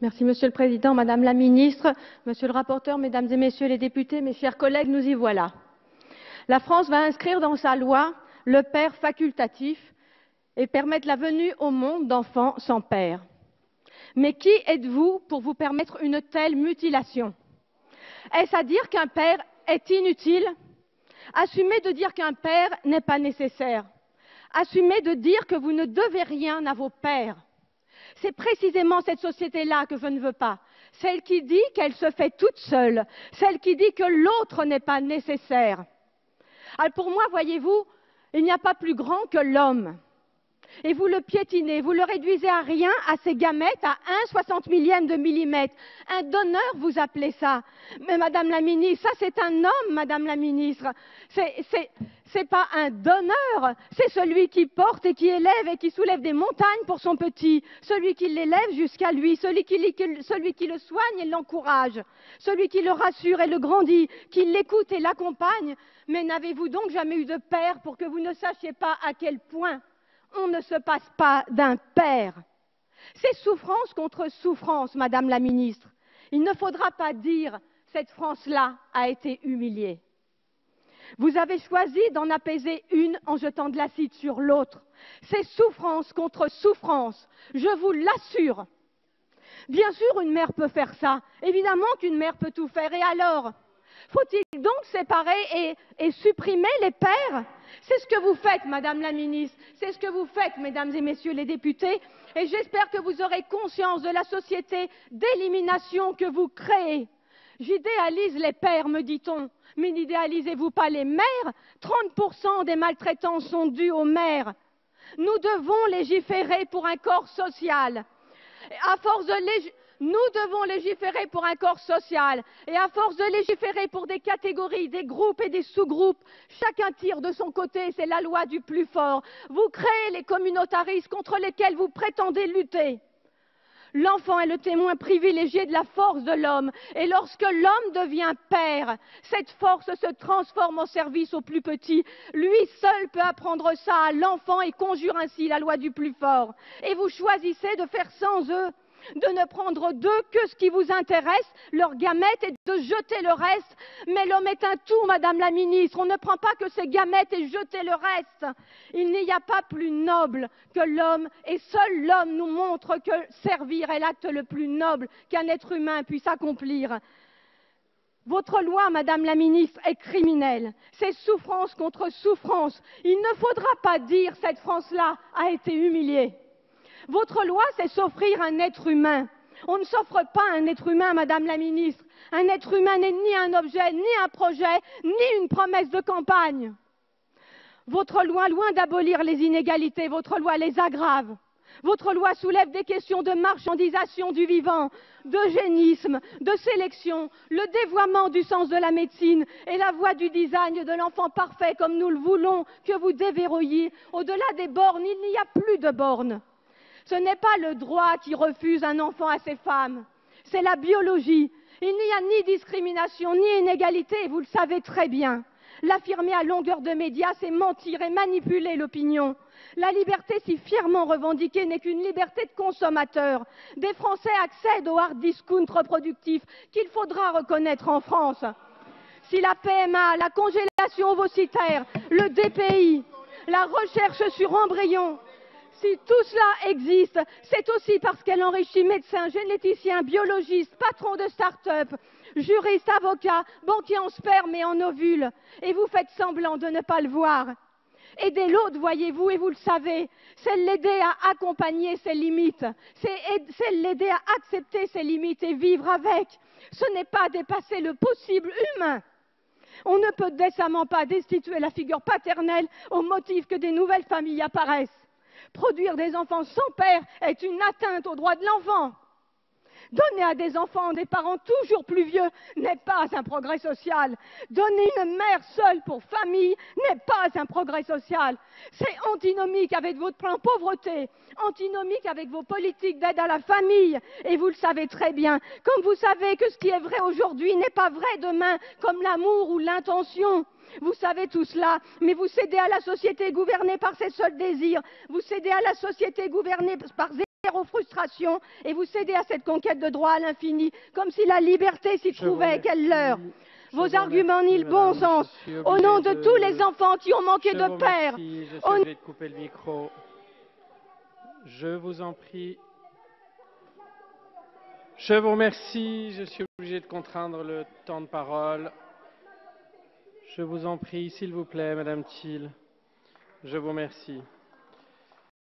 Merci, Monsieur le Président, Madame la Ministre, Monsieur le rapporteur, Mesdames et Messieurs les députés, mes chers collègues, nous y voilà. La France va inscrire dans sa loi le père facultatif et permettre la venue au monde d'enfants sans père. Mais qui êtes-vous pour vous permettre une telle mutilation? Est-ce à dire qu'un père est inutile? Assumez de dire qu'un père n'est pas nécessaire. Assumez de dire que vous ne devez rien à vos pères. C'est précisément cette société-là que je ne veux pas. Celle qui dit qu'elle se fait toute seule. Celle qui dit que l'autre n'est pas nécessaire. Alors pour moi, voyez-vous, il n'y a pas plus grand que l'homme. Et vous le piétinez, vous le réduisez à rien, à ses gamètes, à 1/60 millième de millimètre. Un donneur, vous appelez ça. Mais Madame la Ministre, ça c'est un homme, Madame la Ministre. C'est pas un donneur, c'est celui qui porte et qui élève et qui soulève des montagnes pour son petit. Celui qui l'élève jusqu'à lui, celui qui le soigne et l'encourage. Celui qui le rassure et le grandit, qui l'écoute et l'accompagne. Mais n'avez-vous donc jamais eu de père pour que vous ne sachiez pas à quel point on ne se passe pas d'un père? C'est souffrance contre souffrance, Madame la Ministre. Il ne faudra pas dire « cette France-là a été humiliée ». Vous avez choisi d'en apaiser une en jetant de l'acide sur l'autre. C'est souffrance contre souffrance, je vous l'assure. Bien sûr, une mère peut faire ça. Évidemment qu'une mère peut tout faire. Et alors? Faut-il donc séparer et supprimer les pères? C'est ce que vous faites, Madame la Ministre. C'est ce que vous faites, Mesdames et Messieurs les députés. Et j'espère que vous aurez conscience de la société d'élimination que vous créez. J'idéalise les pères, me dit-on. Mais n'idéalisez-vous pas les mères? 30% des maltraitances sont dues aux mères. Nous devons légiférer pour un corps social. À force de Nous devons légiférer pour un corps social. Et à force de légiférer pour des catégories, des groupes et des sous-groupes, chacun tire de son côté, c'est la loi du plus fort. Vous créez les communautarismes contre lesquels vous prétendez lutter. L'enfant est le témoin privilégié de la force de l'homme. Et lorsque l'homme devient père, cette force se transforme en service au plus petit. Lui seul peut apprendre ça à l'enfant et conjure ainsi la loi du plus fort. Et vous choisissez de faire sans eux, de ne prendre d'eux que ce qui vous intéresse, leurs gamètes, et de jeter le reste. Mais l'homme est un tout, Madame la Ministre. On ne prend pas que ses gamètes et jeter le reste. Il n'y a pas plus noble que l'homme, et seul l'homme nous montre que servir est l'acte le plus noble qu'un être humain puisse accomplir. Votre loi, Madame la Ministre, est criminelle. C'est souffrance contre souffrance. Il ne faudra pas dire « cette France-là a été humiliée ». Votre loi, c'est s'offrir un être humain. On ne s'offre pas un être humain, Madame la Ministre. Un être humain n'est ni un objet, ni un projet, ni une promesse de campagne. Votre loi, loin d'abolir les inégalités, votre loi les aggrave. Votre loi soulève des questions de marchandisation du vivant, d'eugénisme, de sélection, le dévoiement du sens de la médecine et la voie du design de l'enfant parfait comme nous le voulons que vous déverrouilliez. Au-delà des bornes, il n'y a plus de bornes. Ce n'est pas le droit qui refuse un enfant à ces femmes, c'est la biologie. Il n'y a ni discrimination, ni inégalité, et vous le savez très bien. L'affirmer à longueur de médias, c'est mentir et manipuler l'opinion. La liberté si fièrement revendiquée n'est qu'une liberté de consommateur. Des Français accèdent au hard discount reproductif qu'il faudra reconnaître en France. Si la PMA, la congélation ovocitaire, le DPI, la recherche sur embryons, si tout cela existe, c'est aussi parce qu'elle enrichit médecins, généticiens, biologistes, patrons de start-up, juristes, avocats, banquiers en sperme et en ovules. Et vous faites semblant de ne pas le voir. Aider l'autre, voyez-vous, et vous le savez, c'est l'aider à accompagner ses limites. C'est l'aider à accepter ses limites et vivre avec. Ce n'est pas dépasser le possible humain. On ne peut décemment pas destituer la figure paternelle au motif que des nouvelles familles apparaissent. Produire des enfants sans père est une atteinte aux droits de l'enfant. Donner à des enfants des parents toujours plus vieux n'est pas un progrès social. Donner une mère seule pour famille n'est pas un progrès social. C'est antinomique avec votre plan pauvreté, antinomique avec vos politiques d'aide à la famille. Et vous le savez très bien, comme vous savez que ce qui est vrai aujourd'hui n'est pas vrai demain, comme l'amour ou l'intention. Vous savez tout cela, mais vous cédez à la société gouvernée par ses seuls désirs. Vous cédez à la société gouvernée par adhère aux frustrations et vous cédez à cette conquête de droit à l'infini, comme si la liberté s'y trouvait et qu'elle leur. Vos arguments nient le bon sens. Au nom de tous les enfants qui ont manqué de père. Je suis obligé de couper le micro. Je vous en prie. Je vous remercie. Je suis obligé de contraindre le temps de parole. Je vous en prie, s'il vous plaît, Madame Thiel. Je vous remercie.